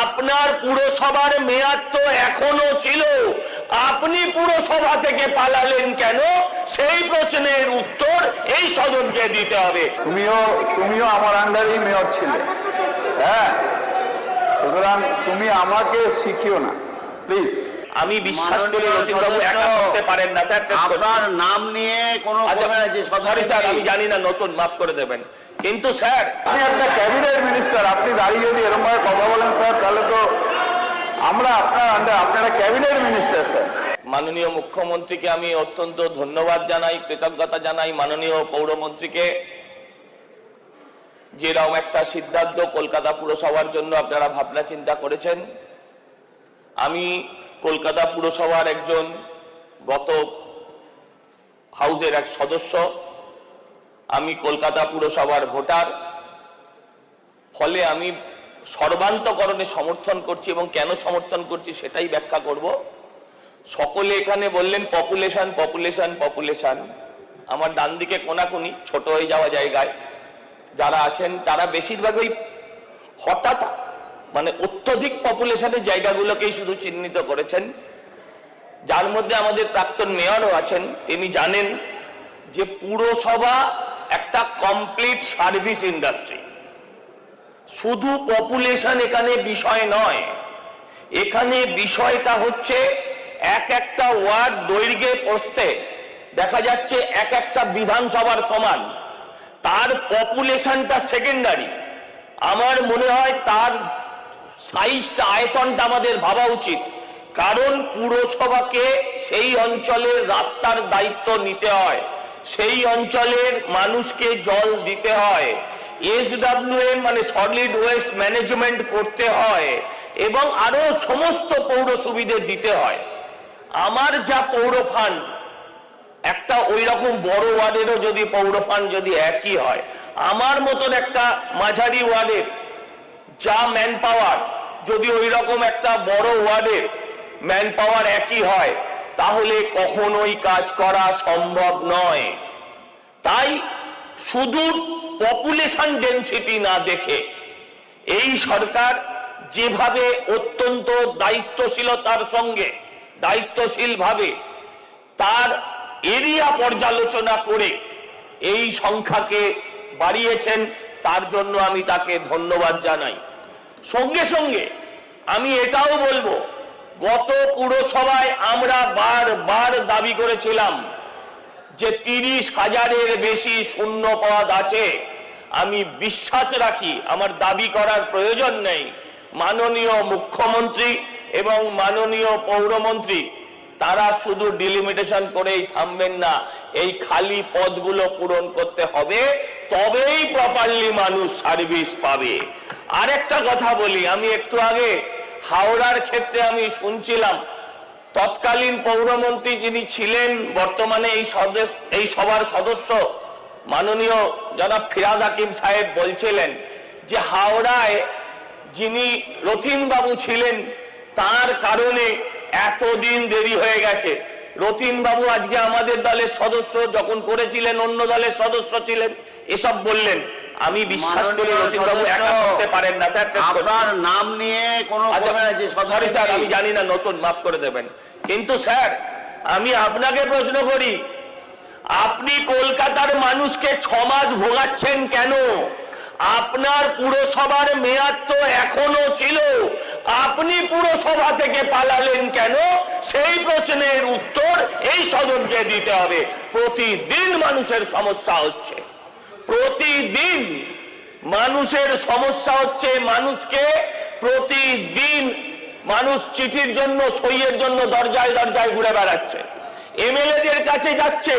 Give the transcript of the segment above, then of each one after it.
আপনার পুরসভার মেয়াদ তো এখনো ছিল, আপনি পুরসভা থেকে পালালেন কেন? সেই প্রশ্নের উত্তর এই সদনকে দিতে হবে। তুমিও আমার আন্ডারেই মেয়র ছিলে, হ্যাঁ, সুতরাং তুমি আমাকে শিখিও না প্লিজ। আমি বিশ্বাস করি রচিনবাবু একা করতে পারেন না স্যার। আপনার নাম নিয়ে কোনো সরি স্যার, আমি জানি না, নতুন, মাফ করে দেবেন। কিন্তু স্যার আপনি একটা ক্যাবিনেট মিনিস্টার, আপনি দাঁড়িয়ে যদি এরকম ভাবে কথা বলেন স্যার, তাহলে তো আমরা আপনার আন্ডার, আপনারা ক্যাবিনেট মিনিস্টার স্যার। মাননীয় মুখ্যমন্ত্রীকে আমি অত্যন্ত ধন্যবাদ জানাই, কৃতজ্ঞতা জানাই মাননীয় পৌরমন্ত্রীকে, যেরকম একটা সিদ্ধান্ত কলকাতা পুরসভার জন্য আপনারা ভাবনা চিন্তা করেছেন। আমি কলকাতা পুরসভার একজন গত হাউসের এক সদস্য, আমি কলকাতা পুরসভার ভোটার, ফলে আমি সর্বান্তকরণে সমর্থন করছি এবং কেন সমর্থন করছি সেটাই ব্যাখ্যা করব। সকলে এখানে বললেন পপুলেশন পপুলেশন পপুলেশন, আমার ডান দিকে কোনাকুনি ছোট হয়ে যাওয়া জায়গায় যারা আছেন তারা বেশিরভাগই হঠাৎ মানে অত্যধিক পপুলেশনের জায়গাগুলোকেই শুধু চিহ্নিত করেছেন, যার মধ্যে আমাদের প্রাক্তন মেয়রও আছেন। তিনি জানেন যে পুরসভা একটা কমপ্লিট সার্ভিস ইন্ডাস্ট্রি, শুধু পপুলেশন এখানে বিষয় নয়। এখানে বিষয়টা হচ্ছে এক একটা ওয়ার্ড দৈর্ঘ্যে প্রস্থে দেখা যাচ্ছে এক একটা বিধানসভার সমান, তার পপুলেশনটা সেকেন্ডারি। আমার মনে হয় তার সাইজটা, আয়তনটা আমাদের ভাবা উচিত, কারণ পুরসভাকে সেই অঞ্চলের রাস্তার দায়িত্ব নিতে হয়, সেই অঞ্চলের মানুষকে জল দিতে হয়, SWM মানে সলিড ওয়েস্ট ম্যানেজমেন্ট করতে হয় এবং আরো সমস্ত পৌর সুবিধে দিতে হয়। আমার যা পৌর ফান্ড, একটা ওই রকম বড় ওয়ার্ডেরও যদি পৌর ফান্ড যদি একই হয়, আমার মতন একটা মাঝারি ওয়ার্ডের যা ম্যান পাওয়ার, যদি ওই রকম একটা বড় ওয়ার্ডের ম্যান পাওয়ার একই হয়, তাহলে কখনোই কাজ করা সম্ভব নয়। তাই শুধু পপুলেশন ডেনসিটি না দেখে এই সরকার যেভাবে অত্যন্ত দায়িত্বশীলতার সঙ্গে দায়িত্বশীলভাবে তার এরিয়া পর্যালোচনা করে এই সংখ্যাকে বাড়িয়েছেন, তার জন্য আমি তাকে ধন্যবাদ জানাই। সঙ্গে সঙ্গে আমি এটাও বলবো, গত পুরসভায় আমরা বারবার দাবি করেছিলাম যে 30,000-এর বেশি শূন্য পদ আছে। আমি বিশ্বাস রাখি, আমার দাবি করার প্রয়োজন নেই, মাননীয় মুখ্যমন্ত্রী এবং মাননীয় পৌরমন্ত্রী তারা শুধু ডিলিমিটেশন করেই থামবেন না, এই খালি পদগুলো পূরণ করতে হবে, তবেই প্রপারলি মানুষ সার্ভিস পাবে। আরেকটা কথা বলি, আমি একটু আগে হাওড়ার ক্ষেত্রে আমি শুনছিলাম তৎকালীন পৌরমন্ত্রী যিনি ছিলেন, বর্তমানে এই সভার সদস্য মাননীয় জনাব ফিরহাদ হাকিম সাহেব বলছিলেন যে হাওড়ায় যিনি রথীন বাবু ছিলেন তার কারণে এতদিন দেরি হয়ে গেছে। রথীন বাবু আজকে আমাদের দলের সদস্য, যখন করেছিলেন অন্য দলের সদস্য ছিলেন, এসব বললেন। আমি বিশ্বাস করি রথীন বাবু একা করতে পারেন না স্যার। আপনার নাম নিয়ে কোনো সরি স্যার, আমি জানি না, নতুন, মাফ করে দেবেন। কিন্তু স্যার আমি আপনাকে প্রশ্ন করি, আপনি কলকাতার মানুষকে 6 মাস ভোগাচ্ছেন কেন? আপনার পুরসভার মেয়াদ তো এখনো ছিল, আপনি পুরসভা থেকে পালালেন কেন? সেই প্রশ্নের উত্তর এই সদনকে দিতে হবে। প্রতিদিন মানুষের সমস্যা হচ্ছে, প্রতিদিন মানুষের সমস্যা হচ্ছে। মানুষকে প্রতিদিন মানুষ চিঠির জন্য, সইয়ের জন্য দরজায় দরজায় ঘুরে বেড়াচ্ছে, এমএলএদের কাছে যাচ্ছে,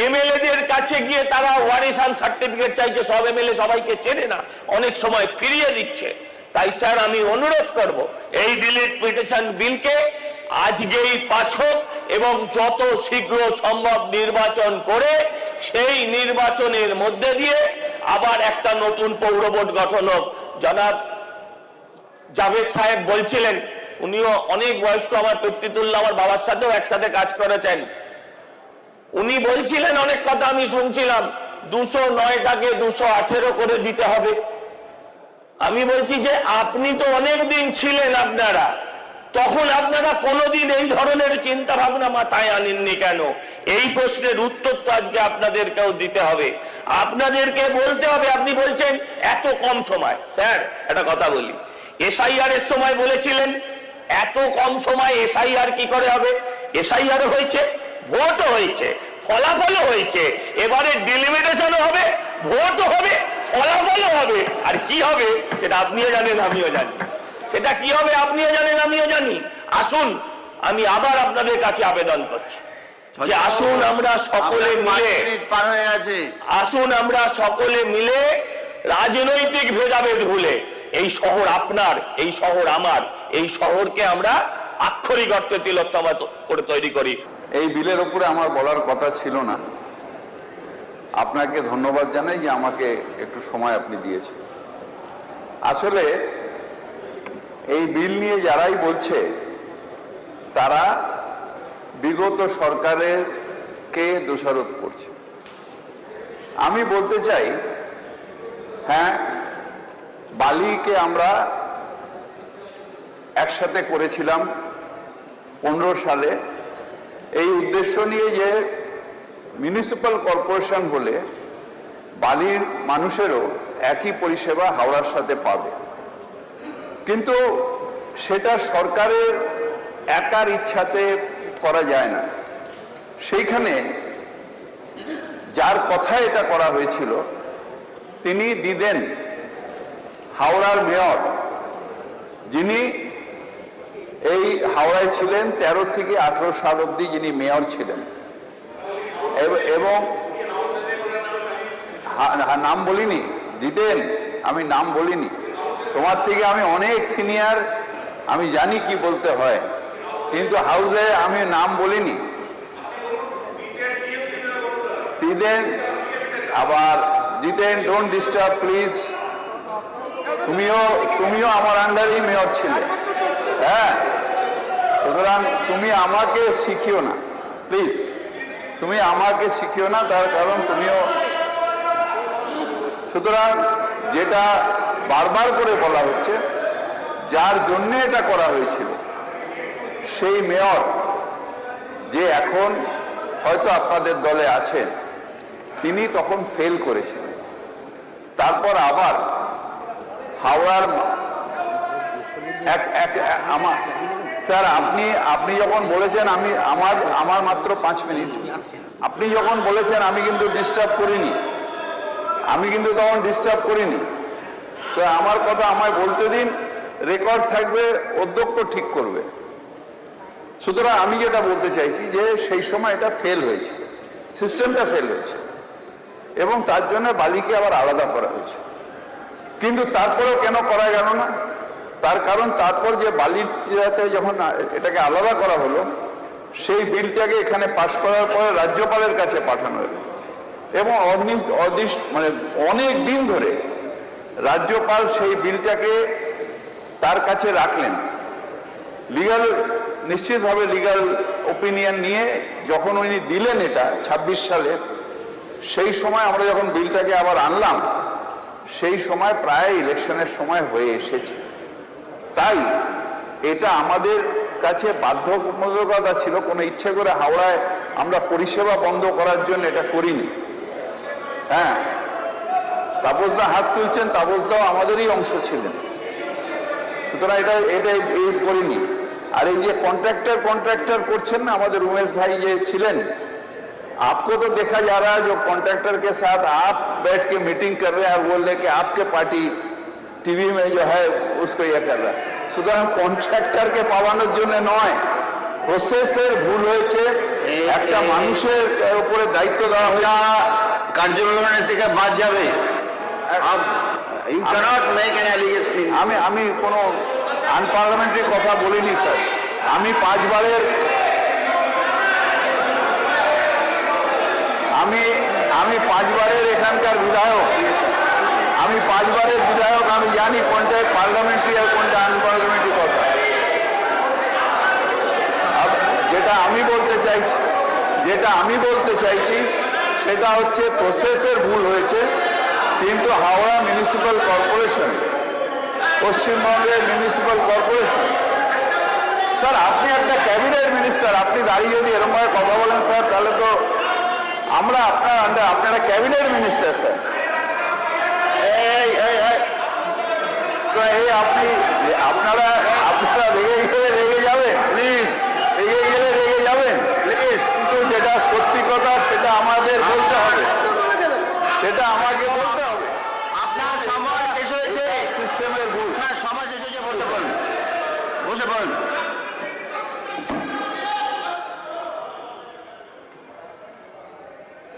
এমএলএদের কাছে গিয়ে তারা ওয়ারিশান সার্টিফিকেট চাইছে। সব এমএলএ সবাইকে চেনে না, অনেক সময় ফিরিয়ে দিচ্ছে। তাই স্যার আমি অনুরোধ করব, এই ডিলিমিটেশন বিলকে আজকেই পাস হোক এবং যত শীঘ্র সম্ভব নির্বাচন করে সেই নির্বাচনের মধ্যে দিয়ে আবার একটা নতুন পৌর বোর্ড গঠন হোক। জনাব জাভেদ সাহেব বলছিলেন, উনিও অনেক বয়স্ক, আমার পিতৃতুল্য, আমার বাবার সাথেও একসাথে কাজ করেছেন। উনি বলছিলেন অনেক কথা আমি শুনছিলাম, 209টাকে 218 করে দিতে হবে। আমি বলছি যে আপনি তো অনেক দিন ছিলেন, আপনারা তখন আপনারা কোনোদিন এই ধরনের চিন্তা ভাবনা মাথায় আনেননি কেন? এই প্রশ্নের উত্তর তো আজকে আপনাদেরকেও দিতে হবে, আপনাদেরকে বলতে হবে। আপনি বলছেন এত কম সময়। স্যার একটা কথা বলি, এসআইআর এর সময় বলেছিলেন এত কম সময় এসআইআর কি করে হবে? এসআইআর হয়েছে, ভোটও হয়েছে, ফলাফলও হয়েছে, এবারে ডিলিমিটেশনও হবে, ভোটও হবে, ফলাফলও হবে। আর কি হবে সেটা আপনিও জানেন, আমিও জানি। সেটা কি হবে আপনিও জানেন, আমিও জানি। আসুন, আমি আবার আপনাদের কাছে আবেদন করছি যে আসুন আমরা সকলে মিলে, পার হয়ে গেছে, আসুন আমরা সকলে মিলে রাজনৈতিক ভেদাভেদ ভুলে এই শহর আপনার, এই শহর আমার, এই শহরকে আমরা আক্ষরিক অর্থে তিলোত্তমা করে তৈরি করি। এই বিলের উপরে আমার বলার কথা ছিল না। আপনাকে ধন্যবাদ জানাই যে আমাকে একটু সময় আপনি দিয়েছেন। আসলে এই বিল নিয়ে যারাই বলছে তারা বিগত সরকারের কে দোষারোপ করছে। আমি বলতে চাই, হ্যাঁ, বালিকে আমরা একসাথে করেছিলাম 15 সালে এই উদ্দেশ্য নিয়ে যে মিউনিসিপ্যাল কর্পোরেশন হলে বালির মানুষেরও একই পরিষেবা হাওড়ার সাথে পাবে। কিন্তু সেটা সরকারের একার ইচ্ছাতে করা যায় না। সেইখানে যার কথায় এটা করা হয়েছিল তিনি দিদেন হাওড়ার মেয়র, যিনি এই হাওড়ায় ছিলেন 13 থেকে 18 সাল অবধি, যিনি মেয়র ছিলেন। এবং নাম বলিনি দিদেন, আমি নাম বলিনি। তোমার থেকে আমি অনেক সিনিয়র, আমি জানি কি বলতে হয়, কিন্তু হাউসে আমি নাম বলিনি। দিদেন, আবার দিদেন, ডোন্ট ডিস্টার্ব প্লিজ। তুমিও আমার আন্ডারেই মেয়র ছিলে, হ্যাঁ। সুতরাং তুমি আমাকে শিখিও না প্লিজ, তুমি আমাকে শিখিও না, তার কারণ তুমিও। সুতরাং যেটা বারবার করে বলা হচ্ছে, যার জন্য এটা করা হয়েছিল সেই মেয়র, যে এখন হয়তো আপনাদের দলে আছেন, তিনি তখন ফেল করেছিলেন। তারপর আবার হাওড়ার আমার স্যার, আপনি যখন বলেছেন, আমার মাত্র 5 মিনিট, আপনি যখন বলেছেন আমি কিন্তু ডিস্টার্ব করিনি, আমি কিন্তু তখন ডিস্টার্ব করিনি। তো আমার কথা আমায় বলতে দিন, রেকর্ড থাকবে, অধ্যক্ষ ঠিক করবে। সুতরাং আমি যেটা বলতে চাইছি যে সেই সময় এটা ফেল হয়েছে, সিস্টেমটা ফেল হয়েছে, এবং তার জন্য বালিকে আবার আলাদা করা হয়েছে। কিন্তু তারপরেও কেন করা গেল না? তার কারণ তারপর যে বালির জায়গাতে যখন এটাকে আলাদা করা হলো, সেই বিলটাকে এখানে পাশ করার পরে রাজ্যপালের কাছে পাঠানো হলো, এবং মানে অনেক দিন ধরে রাজ্যপাল সেই বিলটাকে তার কাছে রাখলেন। নিশ্চিতভাবে লিগ্যাল ওপিনিয়ন নিয়ে যখন উনি দিলেন এটা 26 সালে, সেই সময় আমরা যখন বিলটাকে আবার আনলাম, সেই সময় প্রায় ইলেকশনের সময় হয়ে এসেছে। তাই এটা আমাদের কাছে বাধ্যবাধকতা ছিল, কোনো ইচ্ছে করে হাওড়ায় আমরা পরিষেবা বন্ধ করার জন্য এটা করিনি। হ্যাঁ, তাপসদা হাত তুলছেন, তাপসদাও আমাদেরই অংশ ছিলেন, সুতরাং এটা করিনি। আর এই যে কন্ট্রাক্টর করছেন না আমাদের উমেশ ভাই যে ছিলেন, आपको तो देखा जा रहा है जो कॉन्ट्रैक्टर के साथ आप बैठ के मीटिंग कर रहे हैं और बोल रहे कि आपके पार्टी टीवी में जो है उसको ये कर रहा है। সুতরাং কন্ট্রাক্টরকে পাওয়ানোর জন্য নয়, প্রসেসের ভুল হয়েছে, একটা মানুষের উপরে দায়িত্ব দেওয়া হয়েছে, কার্যবিবরণী থেকে বাদ যাবে। You cannot make an allegation. আমি কোনো আনপার্লামেন্টারি কথা বলিনি স্যার। আমি 5 বারের এখানকার বিধায়ক, আমি 5 বারের বিধায়ক, আমি জানি কোনটা পার্লামেন্টারি আর কোনটা আনপার্লামেন্টারি কথা। যেটা আমি বলতে চাইছি সেটা হচ্ছে প্রসেসের ভুল হয়েছে, কিন্তু হাওড়া মিউনিসিপ্যাল কর্পোরেশন পশ্চিমবঙ্গের মিউনিসিপ্যাল কর্পোরেশন। স্যার আপনি একটা ক্যাবিনেট মিনিস্টার, আপনি দাঁড়িয়ে যদি এরকমভাবে কথা বলেন স্যার, তাহলে তো আমরা আপনার আন্ডার, আপনারা ক্যাবিনেট মিনিস্টার স্যার। তো এই আপনারা রেগে গেলে রেগে যাবেন প্লিজ, রেগে গেলে রেগে যাবেন প্লিজ, কিন্তু যেটা সত্যি কথা সেটা আমাদের বলতে হবে, সেটা আমাকে বলতে হবে। আপনার সময় শেষ হয়েছে, সিস্টেমের ভুল। আপনার সময় শেষ হয়েছে, বসে পড়ুন, বসে পড়ুন।